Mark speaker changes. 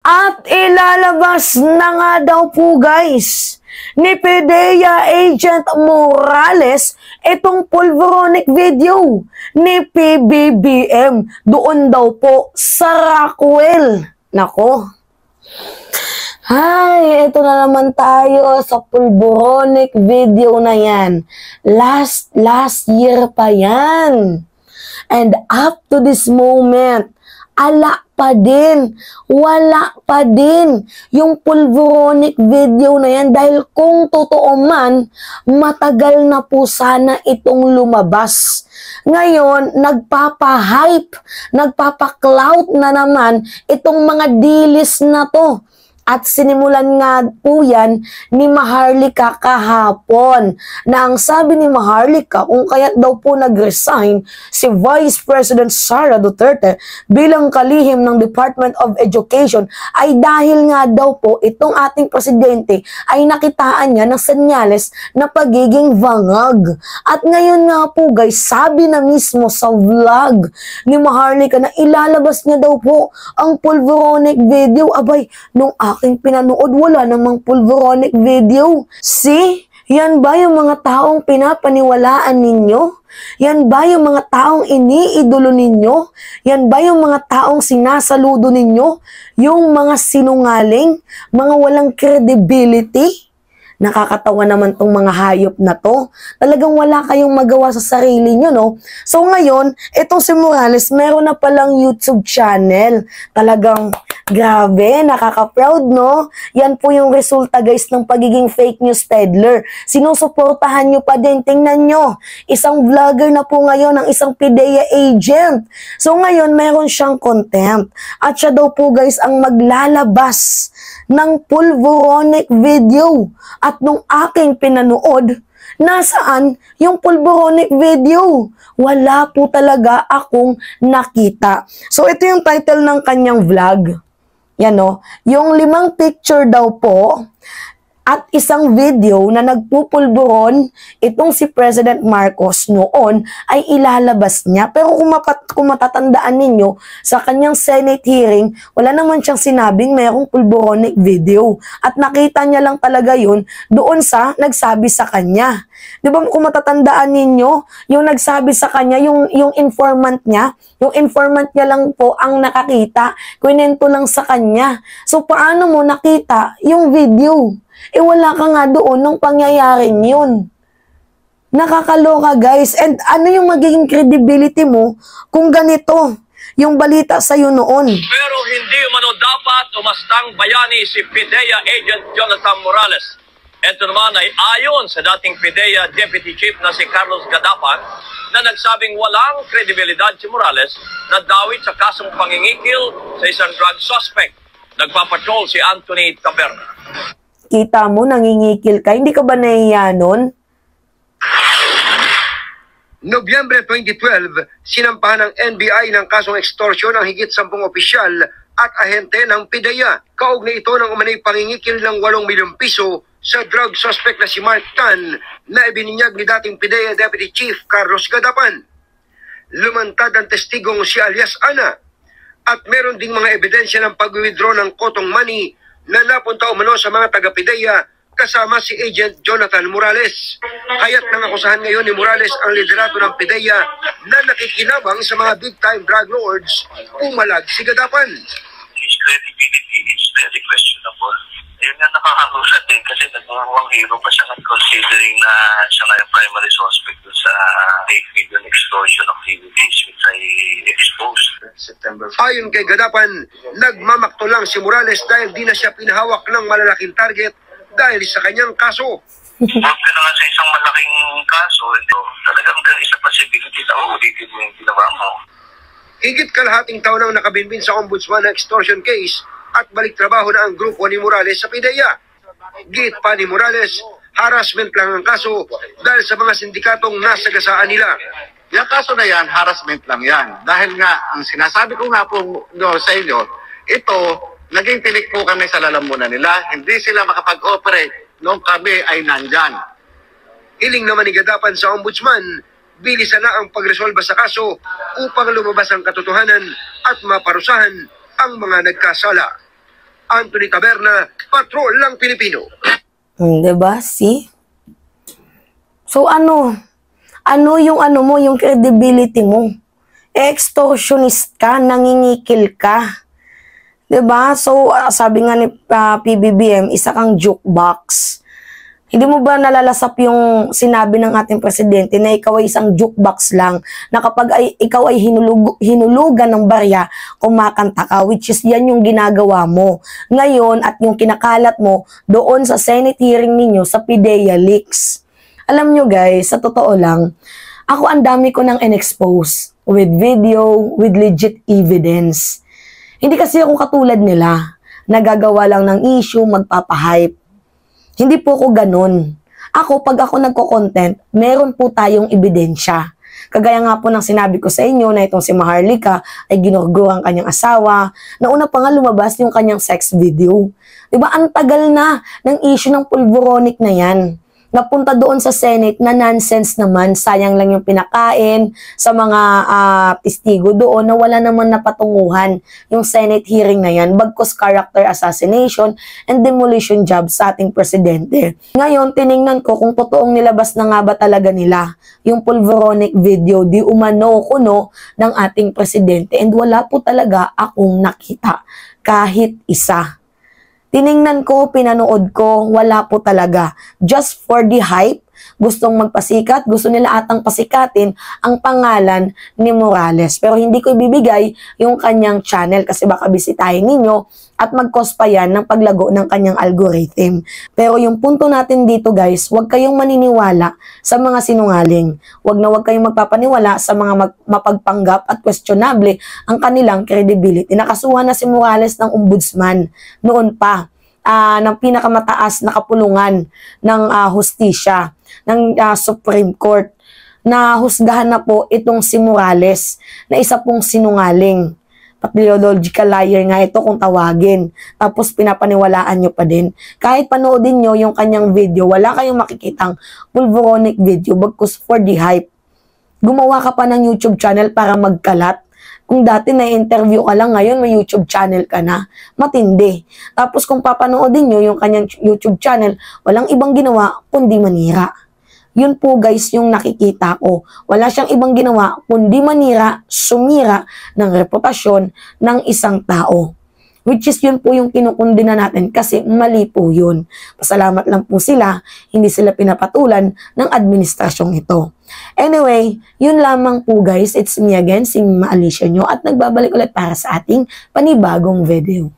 Speaker 1: At ilalabas na nga daw po guys ni PDEA Agent Morales itong pulveronic video ni PBBM doon daw po sa Rockwell. Nako. Ay, ito na naman tayo sa pulveronic video na yan. Last year pa yan. And up to this moment, wala pa din yung pulveronic video na yan dahil kung totoo man, matagal na po sana itong lumabas. Ngayon, nagpapa-hype, nagpapa-clout na naman itong mga dilis na to. At sinimulan nga po yan ni Maharlika kahapon. Na ang sabi ni Maharlika, kung kaya't daw po nag-resign si Vice President Sara Duterte bilang kalihim ng Department of Education ay dahil nga daw po itong ating presidente ay nakitaan niya ng senyales na pagiging vangag. At ngayon nga po guys, sabi na mismo sa vlog ni Maharlika na ilalabas niya daw po ang pulveronic video. Abay, nung aking pinanood, wala namang pulveronic video. See? Yan ba yung mga taong pinapaniwalaan ninyo? Yan ba yung mga taong iniidolo ninyo? Yan ba yung mga taong sinasaludo ninyo? Yung mga sinungaling? Mga walang credibility? Nakakatawa naman tong mga hayop na to. Talagang wala kayong magawa sa sarili nyo, no? So ngayon, itong si Morales, meron na palang YouTube channel. Talagang grabe, nakaka-proud, no? Yan po yung resulta, guys, ng pagiging fake news peddler. Sinusuportahan nyo pa din. Tingnan nyo, isang vlogger na po ngayon ng isang PDEA agent. So ngayon, meron siyang content. At siya daw po, guys, ang maglalabas ng pulveronic video. At nung aking pinanood, nasaan yung pulveronic video? Wala po talaga akong nakita. So ito yung title ng kanyang vlog. Yan o. Yung 5 picture daw po at isang video na nagpupulburon itong si President Marcos noon ay ilalabas niya. Pero kung matatandaan ninyo, sa kanyang Senate hearing, wala naman siyang sinabing mayroong pulveronic video. At nakita niya lang talaga yun doon sa nagsabi sa kanya. Di ba kung matatandaan ninyo, yung nagsabi sa kanya, yung informant niya lang po ang nakakita, kwento lang sa kanya. So paano mo nakita yung video? Eh wala ka nga doon nung pangyayaring yun. Nakakaloka guys. And ano yung magiging credibility mo kung ganito yung balita sa'yo noon?
Speaker 2: Pero hindi umano dapat umastang bayani si PDEA Agent Jonathan Morales. Ito naman ay ayon sa dating PDEA Deputy Chief na si Carlos Gadapan na nagsabing walang kredibilidad si Morales na dawit sa kasong pangingikil sa isang drug suspect. Nagpapatrol si Anthony Taberna.
Speaker 1: Kita mo, nangingikil ka. Hindi ka ba nahiya nun?
Speaker 3: Nobyembre 2012, sinampahan ng NBI ng kasong extortion ang higit 10 opisyal at ahente ng PDEA. Kaugnay ito ng umanay pangingikil ng 8 milyong piso sa drug suspect na si Mark Tan na ibininyag ni dating PDEA Deputy Chief Carlos Gadapan. Lumantad ang testigong si alias Ana at meron ding mga ebidensya ng pag-withdraw ng kotong money na napunta umano sa mga taga-PDEA kasama si Agent Jonathan Morales. Kaya't nangakusahan ngayon ni Morales ang liderato ng PDEA na nakikinabang sa mga big-time drug lords, umalag si Gadapan.
Speaker 4: His credibility is very questionable. Ayun nga nakakagulat kasi nagmukhang hero pa siya considering na siya nga yung primary suspect sa 8 million extortion activities which I exposed.
Speaker 3: Ayon kay Gadapan, nagmamakto lang si Morales dahil di na siya pinahawak ng malalaking target dahil sa kanyang kaso.
Speaker 4: Huwag ka na nga sa isang malaking kaso, ito talagang isa possibility na ulitin mo yung ginawa mo.
Speaker 3: Higit kalahating taon nang nakabinbin sa ombudsman na extortion case at balik trabaho na ang grupo ni Morales sa PDEA. Git pa ni Morales, harassment lang ang kaso dahil sa mga sindikatong nasagasaan nila.
Speaker 5: Yung kaso na yan, harassment lang yan. Dahil nga, ang sinasabi ko nga po sa inyo, ito, naging tinik po kami sa lalamunan nila. Hindi sila makapag-operate nung kami ay nandyan.
Speaker 3: Hiling naman ni Gadapan sa ombudsman, bilisan na ang pagresolba sa kaso upang lumabas ang katotohanan at maparusahan ang mga nagkasala. Anthony Taberna, Patrol ng Pilipino.
Speaker 1: Diba? See? So ano yung credibility mo? Extortionist ka, nangingikil ka. Diba? So, sabi nga ni PBBM, isa kang jukebox. Hindi mo ba nalalasap yung sinabi ng ating presidente na ikaw ay isang jukebox lang, na kapag ikaw ay hinulugan ng barya, kumakanta ka, which is yan yung ginagawa mo. Ngayon, at yung kinakalat mo doon sa Senate hearing ninyo sa PIDEA leaks. Alam nyo guys, sa totoo lang, ako ang dami ko nang in-expose with video, with legit evidence. Hindi kasi ako katulad nila, nagagawa lang ng issue, magpapahype. Hindi po ako ganun. Pag ako nagko-content, meron po tayong ebidensya. Kagaya nga po ng sinabi ko sa inyo na itong si Maharlika ay ginurgo ang kanyang asawa. Nauna pa nga lumabas yung kanyang sex video. Diba, ang tagal na ng issue ng pulveronic na yan. Napunta doon sa Senate na nonsense naman, sayang lang yung pinakain sa mga testigo doon na wala naman napatunguhan yung Senate hearing na yan, bagkus character assassination and demolition job sa ating presidente. Ngayon, tiningnan ko kung totoong nilabas na nga ba talaga nila yung pulveronic video di umano kuno ng ating presidente, and wala po talaga akong nakita kahit isa. Tiningnan ko, pinanood ko, wala po talaga. Just for the hype, gustong magpasikat, gusto nila atang pasikatin ang pangalan ni Morales. Pero hindi ko ibibigay yung kanyang channel kasi baka bisitahin ninyo at mag-cause pa yan ng paglago ng kanyang algorithm. Pero yung punto natin dito guys, huwag kayong maniniwala sa mga sinungaling. Huwag kayong magpapaniwala sa mga mapagpanggap at questionable ang kanilang credibility. Nakasuhan na si Morales ng ombudsman noon pa. Ng pinakamataas na kapulungan ng hustisya, ng Supreme Court, na husgahan na po itong si Morales na isa pong sinungaling. Pathological liar nga ito kung tawagin. Tapos pinapaniwalaan nyo pa din. Kahit panoodin nyo yung kanyang video, wala kayong makikitang pulveronic video bagkus for the hype. Gumawa ka pa ng YouTube channel para magkalat. Kung dati na-interview ka lang, ngayon may YouTube channel ka na. Matindi. Tapos kung papanoodin nyo yung kanyang YouTube channel, walang ibang ginawa kundi manira. Yun po guys yung nakikita ko. Wala siyang ibang ginawa kundi manira, sumira ng reputasyon ng isang tao. Which is yun po yung kinukundina natin kasi mali po yun. Pasalamat lang po sila, hindi sila pinapatulan ng administrasyong ito. Anyway, yun lamang po guys. It's me again, si Mima Alicia nyo, at nagbabalik ulit para sa ating panibagong video.